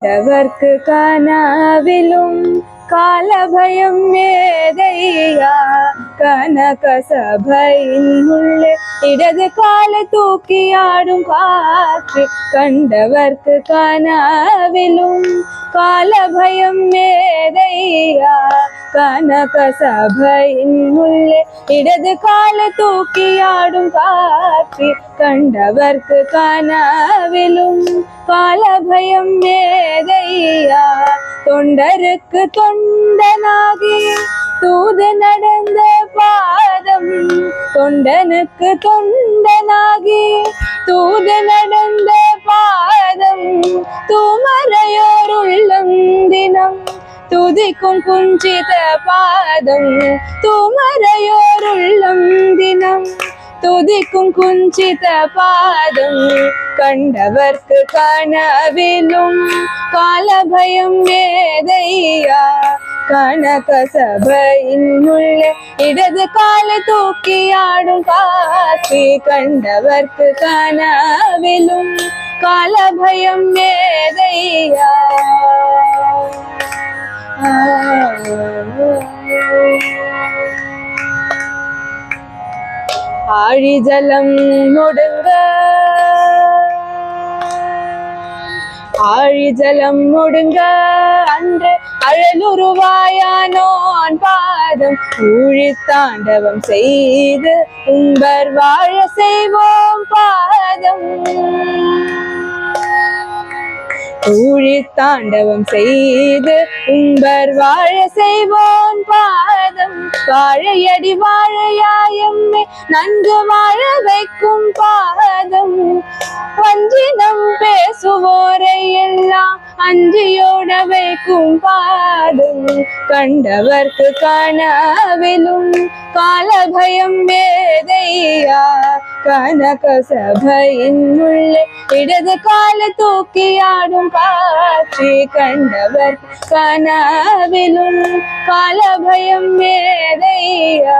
எவர்க்கு கனவிலும் காலபயம் ஏதையா கனக சபையின் உள்ளே இடது கால தூக்கி ஆடும் காற்று கண்டவர்க்கு கனவிலும் காலபயம் ஏதையா கனக சபையின் உள்ளே இடது கால தூக்கி ஆடும் காற்று கண்டவர்க்கு கனவிலும் காலபயம் ஏதையா தொண்டருக்கு தொண்டனாகி தூது நடந்த பாதம் தொண்டனுக்கு தொண்டனாகி தூது நடந்த பாதம் தூமரையோர் உள்ளம் தினம் துதிக்கும் குஞ்சித பாதம் தூமரையோர் உள்ளம் தினம் துதிக்கும் குஞ்சித பாதம் கண்டவர்க்கு கனவிலும் காலபயம் ஏதையா கனக சபையின் உள்ளே இடது கால தூக்கி ஆடும் காட்சி கண்டவர்க்கு கனவிலும் காலபயம் ஏதையா ஆழிஜலம் முடுங்க ஆழிஜலம் முடுங்க அன்று அழலுருவாயானோன் பாதம் ஊழி தாண்டவம் செய்து உம்பர் வாழ செய்வோம் பாதம் ஊழி தாண்டவம் செய்து உம்பர் வாழ செய்வோன் பாதம் வாழையடி வாழையாயம்மே நன்கு வாழ வைக்கும் பாதம் வஞ்சினம் பேசுவோரை எல்லாம் அஞ்சியோட வைக்கும் பாதம் கண்டவர்க்கு கனவிலும் காலபயம் ஏதையா கனக சபையின் உள்ளே இடது கால தூக்கி ஆடும் காட்சி கண்டவர் கனவிலும் காலபயம் ஏதையா